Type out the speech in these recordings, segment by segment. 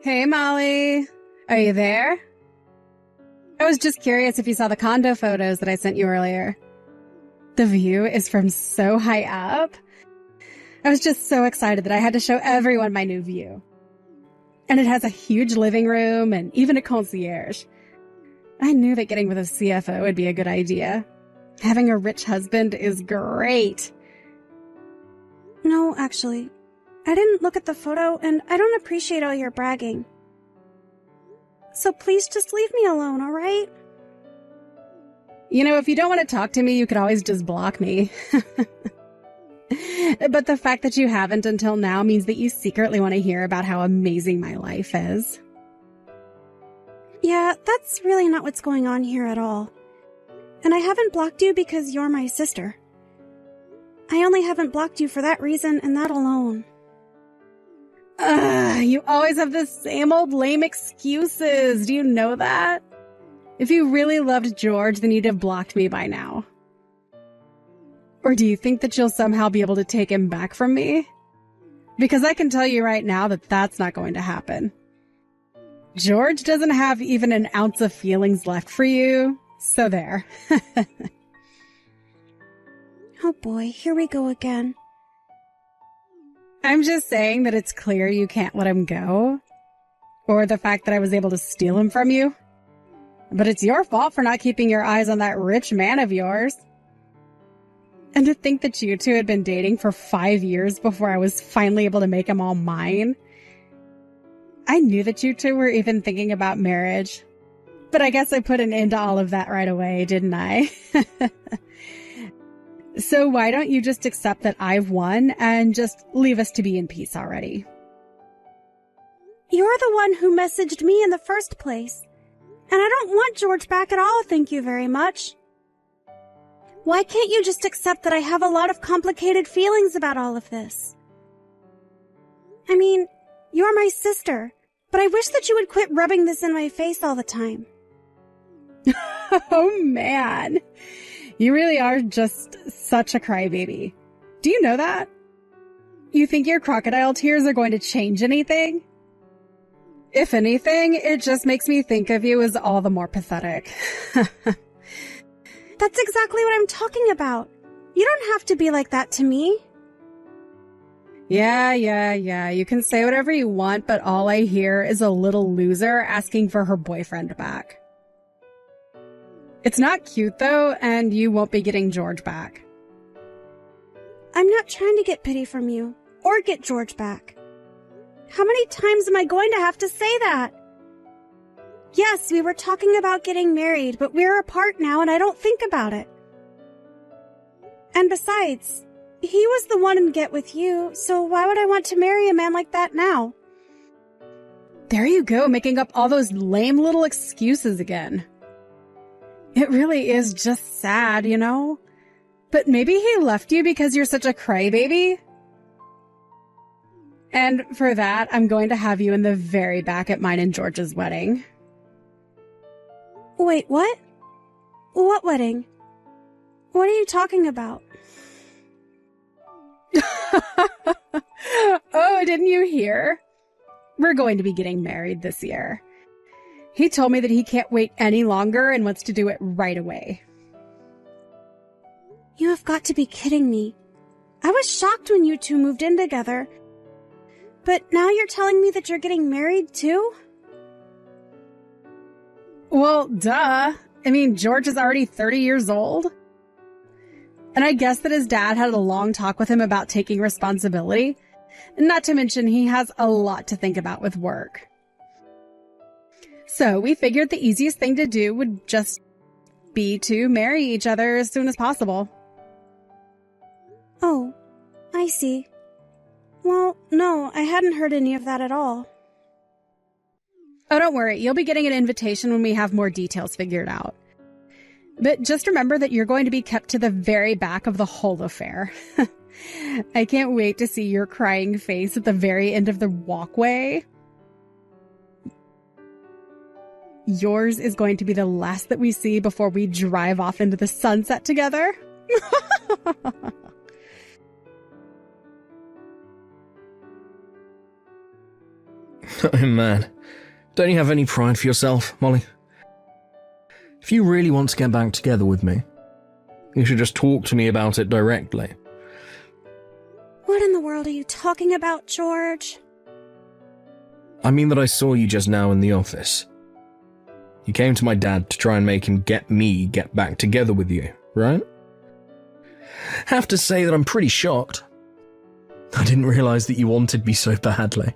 Hey, Molly. Are you there? I was just curious if you saw the condo photos that I sent you earlier. The view is from so high up. I was just so excited that I had to show everyone my new view. And it has a huge living room and even a concierge. I knew that getting with a CFO would be a good idea. Having a rich husband is great. No, actually, I didn't look at the photo and I don't appreciate all your bragging. So please just leave me alone, all right? You know, if you don't want to talk to me, you could always just block me. But the fact that you haven't until now means that you secretly want to hear about how amazing my life is. Yeah, that's really not what's going on here at all. And I haven't blocked you because you're my sister. I only haven't blocked you for that reason and that alone. You always have the same old lame excuses. Do you know that? If you really loved George, then you'd have blocked me by now. Or do you think that you'll somehow be able to take him back from me? Because I can tell you right now that that's not going to happen. George doesn't have even an ounce of feelings left for you, so there. Oh boy, here we go again. I'm just saying that it's clear you can't let him go. Or the fact that I was able to steal him from you. But it's your fault for not keeping your eyes on that rich man of yours. And to think that you two had been dating for 5 years before I was finally able to make him all mine. I knew that you two were even thinking about marriage. But I guess I put an end to all of that right away, didn't I? So why don't you just accept that I've won and just leave us to be in peace already? You're the one who messaged me in the first place. And I don't want George back at all, thank you very much. Why can't you just accept that I have a lot of complicated feelings about all of this? I mean, you're my sister, but I wish that you would quit rubbing this in my face all the time. Oh, man. You really are just such a crybaby. Do you know that? You think your crocodile tears are going to change anything? If anything, it just makes me think of you as all the more pathetic. That's exactly what I'm talking about. You don't have to be like that to me. Yeah. You can say whatever you want, but all I hear is a little loser asking for her boyfriend back. It's not cute, though, and you won't be getting George back. I'm not trying to get pity from you, or get George back. How many times am I going to have to say that? Yes, we were talking about getting married, but we're apart now and I don't think about it. And besides, he was the one in get with you, so why would I want to marry a man like that now? There you go, making up all those lame little excuses again. It really is just sad, you know? But maybe he left you because you're such a crybaby? And for that, I'm going to have you in the very back at mine and George's wedding. Wait, what? What wedding? What are you talking about? Oh, didn't you hear? We're going to be getting married this year. He told me that he can't wait any longer and wants to do it right away. You have got to be kidding me. I was shocked when you two moved in together. But now you're telling me that you're getting married too? Well, duh. I mean, George is already 30 years old. And I guess that his dad had a long talk with him about taking responsibility. Not to mention he has a lot to think about with work. So we figured the easiest thing to do would just be to marry each other as soon as possible. Oh, I see. Well, no, I hadn't heard any of that at all. Oh, don't worry. You'll be getting an invitation when we have more details figured out. But just remember that you're going to be kept to the very back of the whole affair. I can't wait to see your crying face at the very end of the walkway. Yours is going to be the last that we see before we drive off into the sunset together. Oh man, don't you have any pride for yourself, Molly? If you really want to get back together with me, you should just talk to me about it directly. What in the world are you talking about, George? I mean that I saw you just now in the office. You came to my dad to try and make him get back together with you, right? Have to say that I'm pretty shocked. I didn't realise that you wanted me so badly.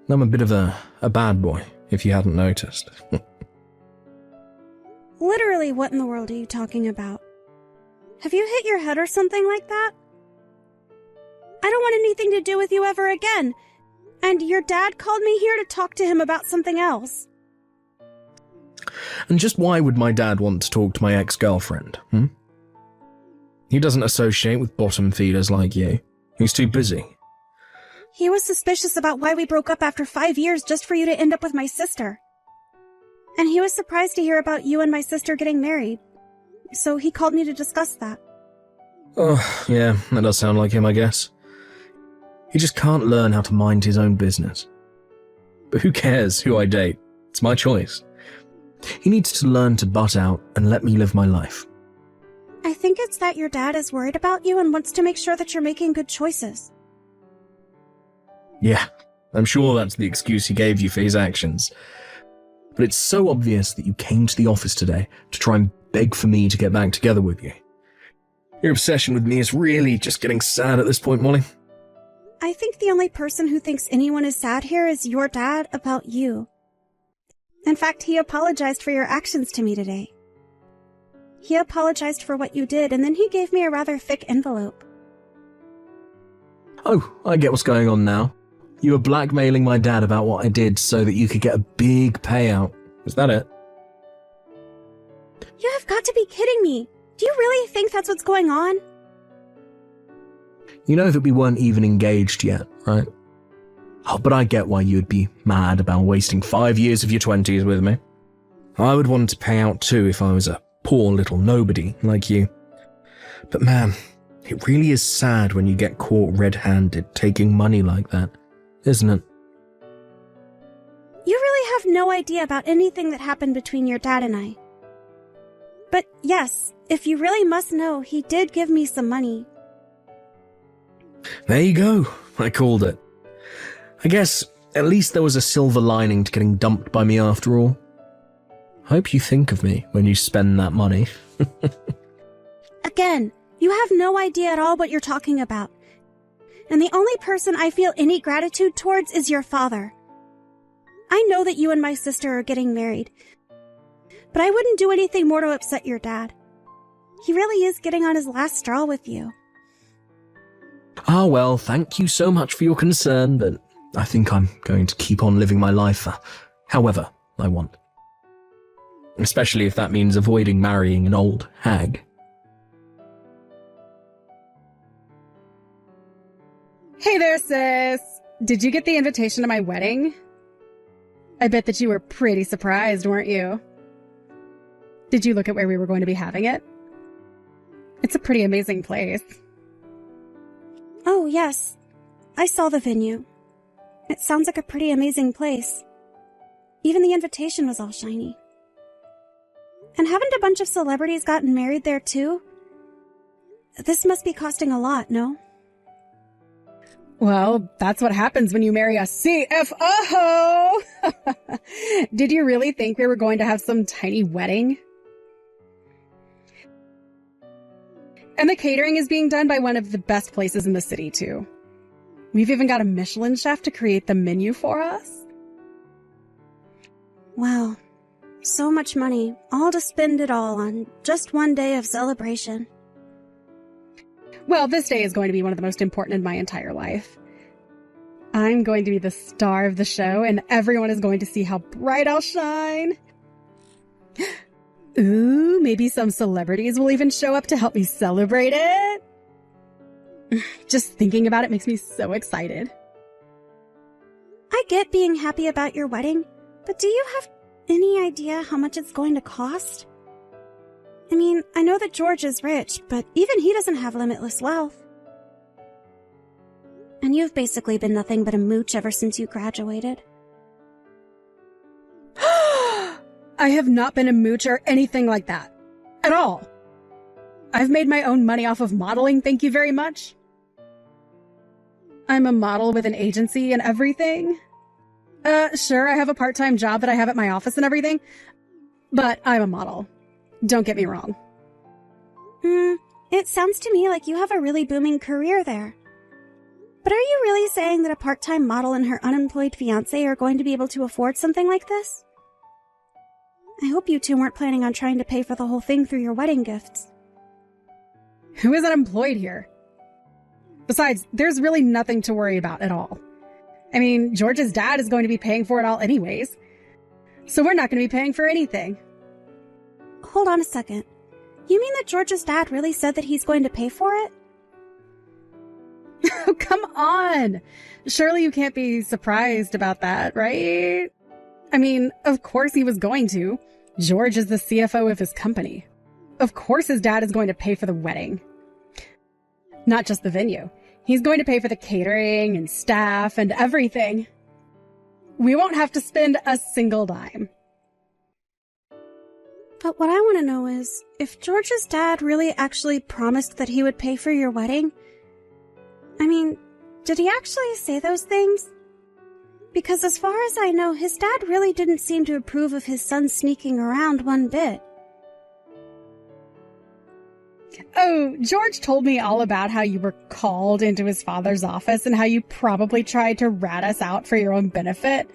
I'm a bit of a bad boy, if you hadn't noticed. Literally, what in the world are you talking about? Have you hit your head or something like that? I don't want anything to do with you ever again. And your dad called me here to talk to him about something else. And just why would my dad want to talk to my ex-girlfriend, He doesn't associate with bottom feeders like you. He's too busy. He was suspicious about why we broke up after 5 years just for you to end up with my sister. And he was surprised to hear about you and my sister getting married. So he called me to discuss that. Oh, yeah, that does sound like him, I guess. He just can't learn how to mind his own business. But who cares who I date? It's my choice. He needs to learn to butt out and let me live my life. I think it's that your dad is worried about you and wants to make sure that you're making good choices. Yeah, I'm sure that's the excuse he gave you for his actions. But it's so obvious that you came to the office today to try and beg for me to get back together with you. Your obsession with me is really just getting sad at this point, Molly. I think the only person who thinks anyone is sad here is your dad about you. In fact, he apologized for your actions to me today. He apologized for what you did, and then he gave me a rather thick envelope. Oh, I get what's going on now. You were blackmailing my dad about what I did so that you could get a big payout. Is that it? You have got to be kidding me. Do you really think that's what's going on? You know that we weren't even engaged yet, right? Oh, but I get why you'd be mad about wasting 5 years of your 20s with me. I would want to pay out too if I was a poor little nobody like you. But man, it really is sad when you get caught red-handed taking money like that, isn't it? You really have no idea about anything that happened between your dad and I. But yes, if you really must know, he did give me some money. There you go, I called it. I guess at least there was a silver lining to getting dumped by me after all. Hope you think of me when you spend that money. Again, you have no idea at all what you're talking about. And the only person I feel any gratitude towards is your father. I know that you and my sister are getting married, but I wouldn't do anything more to upset your dad. He really is getting on his last straw with you. Ah, well, thank you so much for your concern, but I think I'm going to keep on living my life however I want. Especially if that means avoiding marrying an old hag. Hey there, sis. Did you get the invitation to my wedding? I bet that you were pretty surprised, weren't you? Did you look at where we were going to be having it? It's a pretty amazing place. Oh, yes. I saw the venue. It sounds like a pretty amazing place. Even the invitation was all shiny. And haven't a bunch of celebrities gotten married there too? This must be costing a lot, no? Well, that's what happens when you marry a CFO! Did you really think we were going to have some tiny wedding? And the catering is being done by one of the best places in the city, too. We've even got a Michelin chef to create the menu for us. Wow. So much money, all to spend it all on just one day of celebration. Well, this day is going to be one of the most important in my entire life. I'm going to be the star of the show, and everyone is going to see how bright I'll shine. Ooh, maybe some celebrities will even show up to help me celebrate it. Just thinking about it makes me so excited. I get being happy about your wedding, but do you have any idea how much it's going to cost? I mean, I know that George is rich, but even he doesn't have limitless wealth. And you've basically been nothing but a mooch ever since you graduated. I have not been a mooch or anything like that. At all. I've made my own money off of modeling, thank you very much. I'm a model with an agency and everything. Sure, I have a part-time job that I have at my office and everything, but I'm a model. Don't get me wrong. It sounds to me like you have a really booming career there. But are you really saying that a part-time model and her unemployed fiancé are going to be able to afford something like this? I hope you two weren't planning on trying to pay for the whole thing through your wedding gifts. Who is unemployed here? Besides, there's really nothing to worry about at all. I mean, George's dad is going to be paying for it all anyways. So we're not going to be paying for anything. Hold on a second. You mean that George's dad really said that he's going to pay for it? Oh, come on. Surely you can't be surprised about that, right? I mean, of course he was going to. George is the CFO of his company. Of course his dad is going to pay for the wedding. Not just the venue. He's going to pay for the catering and staff and everything. We won't have to spend a single dime. But what I want to know is, if George's dad really actually promised that he would pay for your wedding, I mean, did he actually say those things? Because as far as I know, his dad really didn't seem to approve of his son sneaking around one bit. Oh, George told me all about how you were called into his father's office and how you probably tried to rat us out for your own benefit.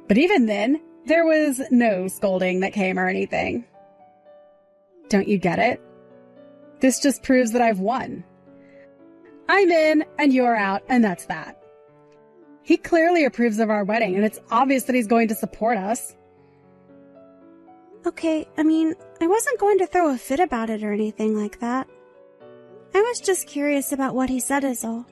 But even then, there was no scolding that came or anything. Don't you get it? This just proves that I've won. I'm in and you're out, and that's that. He clearly approves of our wedding, and it's obvious that he's going to support us. Okay, I mean, I wasn't going to throw a fit about it or anything like that. I was just curious about what he said is all.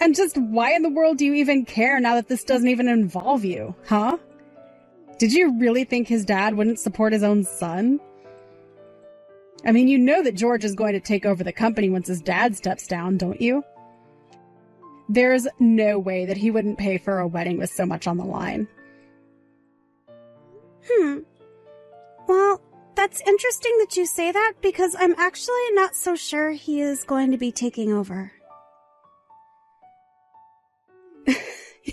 And just why in the world do you even care now that this doesn't even involve you, huh? Did you really think his dad wouldn't support his own son? I mean, you know that George is going to take over the company once his dad steps down, don't you? There's no way that he wouldn't pay for a wedding with so much on the line. Well, that's interesting that you say that, because I'm actually not so sure he is going to be taking over.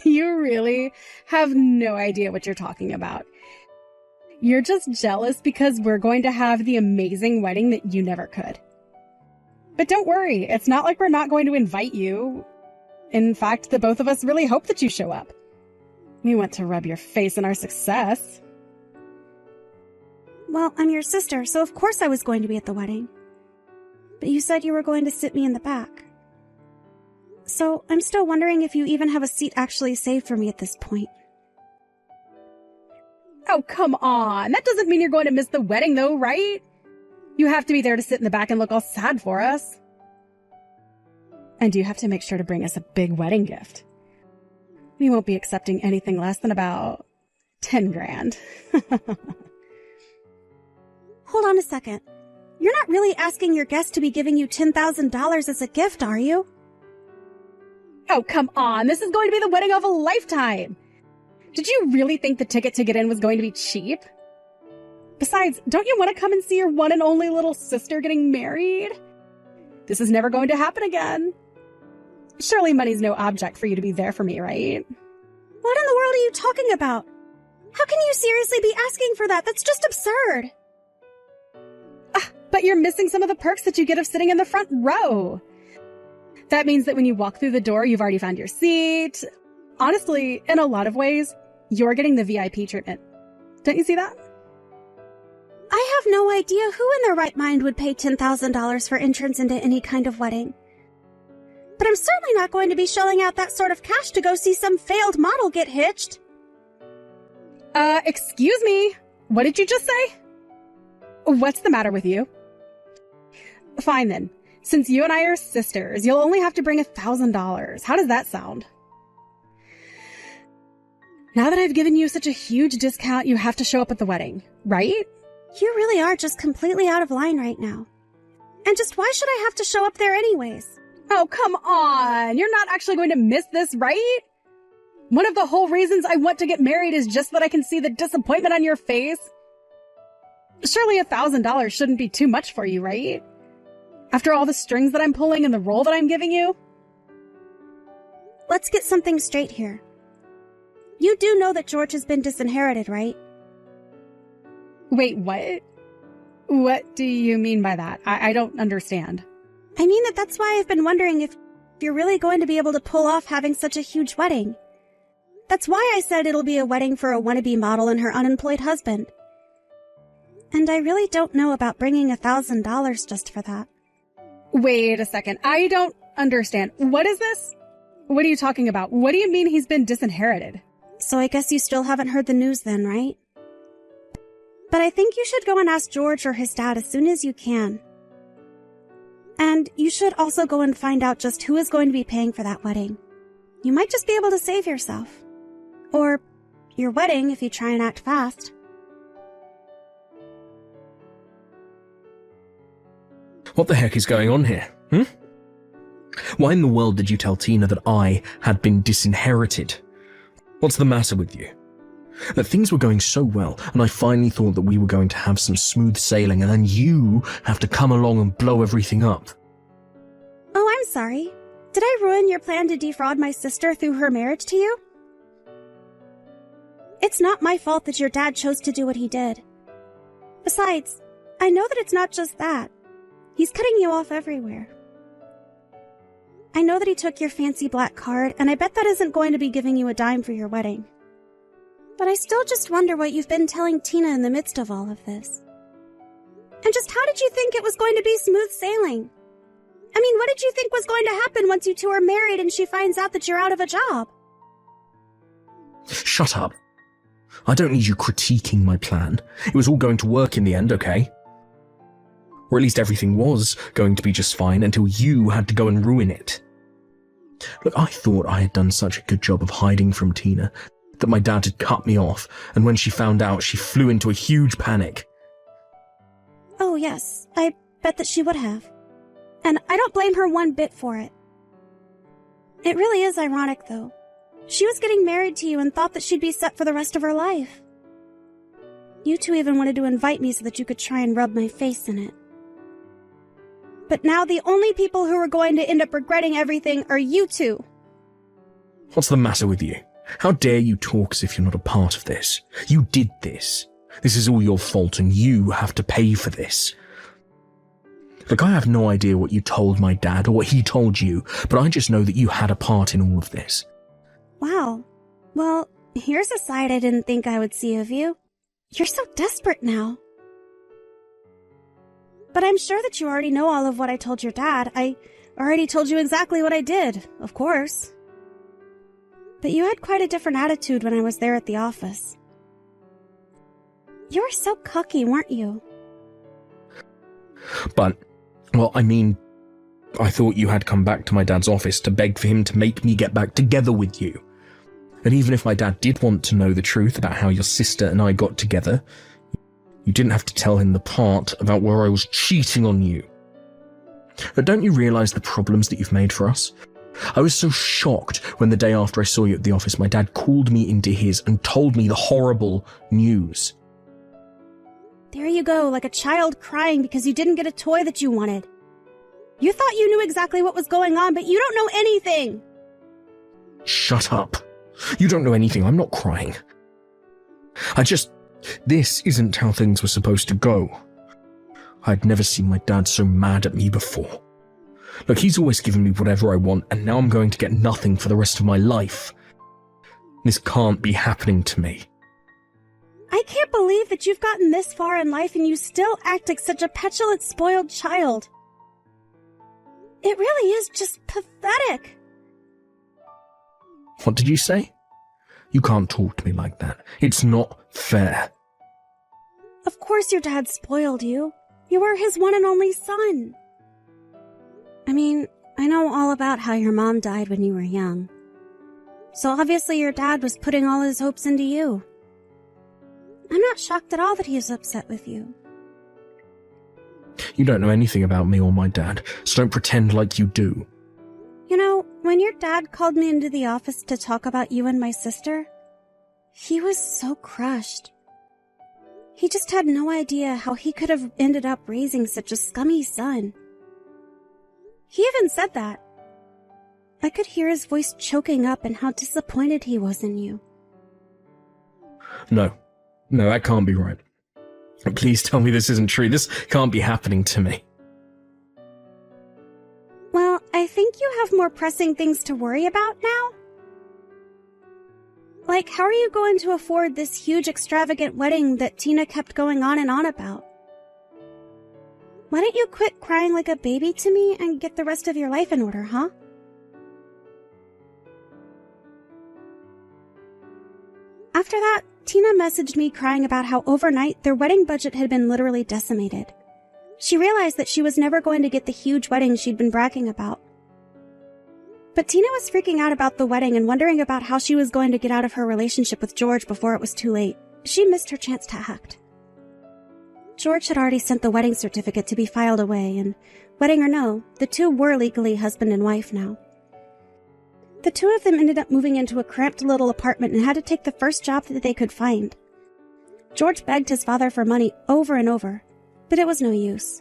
You really have no idea what you're talking about. You're just jealous because we're going to have the amazing wedding that you never could. But don't worry, it's not like we're not going to invite you. In fact, the both of us really hope that you show up. We want to rub your face in our success. Well, I'm your sister, so of course I was going to be at the wedding. But you said you were going to sit me in the back. So I'm still wondering if you even have a seat actually saved for me at this point. Oh, come on. That doesn't mean you're going to miss the wedding, though, right? You have to be there to sit in the back and look all sad for us. And you have to make sure to bring us a big wedding gift. We won't be accepting anything less than about 10 grand. Hold on a second. You're not really asking your guest to be giving you $10,000 as a gift, are you? Oh, come on. This is going to be the wedding of a lifetime. Did you really think the ticket to get in was going to be cheap? Besides, don't you want to come and see your one and only little sister getting married? This is never going to happen again. Surely money's no object for you to be there for me, right? What in the world are you talking about? How can you seriously be asking for that? That's just absurd. But you're missing some of the perks that you get of sitting in the front row. That means that when you walk through the door, you've already found your seat. Honestly, in a lot of ways, you're getting the VIP treatment. Don't you see that? I have no idea who in their right mind would pay $10,000 for entrance into any kind of wedding. But I'm certainly not going to be shelling out that sort of cash to go see some failed model get hitched. Excuse me? What did you just say? What's the matter with you? Fine then. Since you and I are sisters, you'll only have to bring $1,000. How does that sound? Now that I've given you such a huge discount, you have to show up at the wedding, right? You really are just completely out of line right now. And just why should I have to show up there anyways? Oh, come on. You're not actually going to miss this, right? One of the whole reasons I want to get married is just that I can see the disappointment on your face. Surely $1,000 shouldn't be too much for you, right? After all the strings that I'm pulling and the role that I'm giving you? Let's get something straight here. You do know that George has been disinherited, right? Wait, what? What do you mean by that? I don't understand. I mean that's why I've been wondering if you're really going to be able to pull off having such a huge wedding. That's why I said it'll be a wedding for a wannabe model and her unemployed husband. And I really don't know about bringing $1,000 just for that. Wait a second. I don't understand. What is this? What are you talking about? What do you mean he's been disinherited? So I guess you still haven't heard the news then, right? But I think you should go and ask George or his dad as soon as you can. And you should also go and find out just who is going to be paying for that wedding. You might just be able to save yourself. Or your wedding if you try and act fast. What the heck is going on here, Why in the world did you tell Tina that I had been disinherited? What's the matter with you? That things were going so well, and I finally thought that we were going to have some smooth sailing, and then you have to come along and blow everything up. Oh, I'm sorry. Did I ruin your plan to defraud my sister through her marriage to you? It's not my fault that your dad chose to do what he did. Besides, I know that it's not just that. He's cutting you off everywhere. I know that he took your fancy black card, and I bet that isn't going to be giving you a dime for your wedding. But I still just wonder what you've been telling Tina in the midst of all of this. And just how did you think it was going to be smooth sailing? I mean, what did you think was going to happen once you two are married and she finds out that you're out of a job? Shut up. I don't need you critiquing my plan. It was all going to work in the end, okay? Or at least everything was going to be just fine until you had to go and ruin it. Look, I thought I had done such a good job of hiding from Tina that my dad had cut me off, and when she found out, she flew into a huge panic. Oh, yes, I bet that she would have. And I don't blame her one bit for it. It really is ironic, though. She was getting married to you and thought that she'd be set for the rest of her life. You two even wanted to invite me so that you could try and rub my face in it. But now the only people who are going to end up regretting everything are you two. What's the matter with you? How dare you talk as if you're not a part of this? You did this. This is all your fault, and you have to pay for this. Look, I have no idea what you told my dad or what he told you, but I just know that you had a part in all of this. Wow. Well, here's a side I didn't think I would see of you. You're so desperate now. But I'm sure that you already know all of what I told your dad. I already told you exactly what I did, of course. But you had quite a different attitude when I was there at the office. You were so cocky, weren't you? But, well, I mean, I thought you had come back to my dad's office to beg for him to make me get back together with you. And even if my dad did want to know the truth about how your sister and I got together, you didn't have to tell him the part about where I was cheating on you. But don't you realize the problems that you've made for us? I was so shocked when the day after I saw you at the office, my dad called me into his and told me the horrible news. There you go, like a child crying because you didn't get a toy that you wanted. You thought you knew exactly what was going on, but you don't know anything. Shut up. You don't know anything. I'm not crying. This isn't how things were supposed to go. I'd never seen my dad so mad at me before. Look, he's always given me whatever I want, and now I'm going to get nothing for the rest of my life. This can't be happening to me. I can't believe that you've gotten this far in life and you still act like such a petulant, spoiled child. It really is just pathetic. What did you say? You can't talk to me like that. It's not fair. Of course your dad spoiled you. You were his one and only son. I mean, I know all about how your mom died when you were young. So obviously your dad was putting all his hopes into you. I'm not shocked at all that he is upset with you. You don't know anything about me or my dad, so don't pretend like you do. You know, when When your dad called me into the office to talk about you and my sister, he was so crushed. He just had no idea how he could have ended up raising such a scummy son. He even said that. I could hear his voice choking up and how disappointed he was in you. No, that can't be right. Please tell me this isn't true. This can't be happening to me. Well, I think you have more pressing things to worry about now. Like, how are you going to afford this huge extravagant wedding that Tina kept going on and on about? Why don't you quit crying like a baby to me and get the rest of your life in order, huh? After that, Tina messaged me crying about how overnight their wedding budget had been literally decimated. She realized that she was never going to get the huge wedding she'd been bragging about. But Tina was freaking out about the wedding and wondering about how she was going to get out of her relationship with George before it was too late. She missed her chance to act. George had already sent the wedding certificate to be filed away, and wedding or no, the two were legally husband and wife now. The two of them ended up moving into a cramped little apartment and had to take the first job that they could find. George begged his father for money over and over, but it was no use.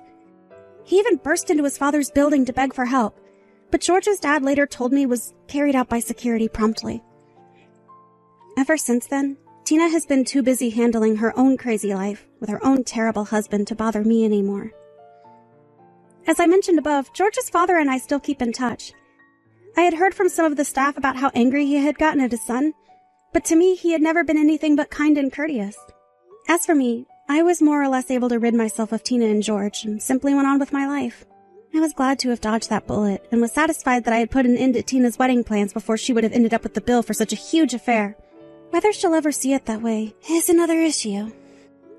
He even burst into his father's building to beg for help, but George's dad later told me was carried out by security promptly. Ever since then, Tina has been too busy handling her own crazy life with her own terrible husband to bother me anymore. As I mentioned above, George's father and I still keep in touch. I had heard from some of the staff about how angry he had gotten at his son, but to me he had never been anything but kind and courteous. As for me, I was more or less able to rid myself of Tina and George and simply went on with my life. I was glad to have dodged that bullet and was satisfied that I had put an end to Tina's wedding plans before she would have ended up with the bill for such a huge affair. Whether she'll ever see it that way is another issue.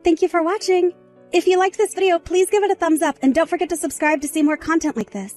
Thank you for watching. If you liked this video, please give it a thumbs up and don't forget to subscribe to see more content like this.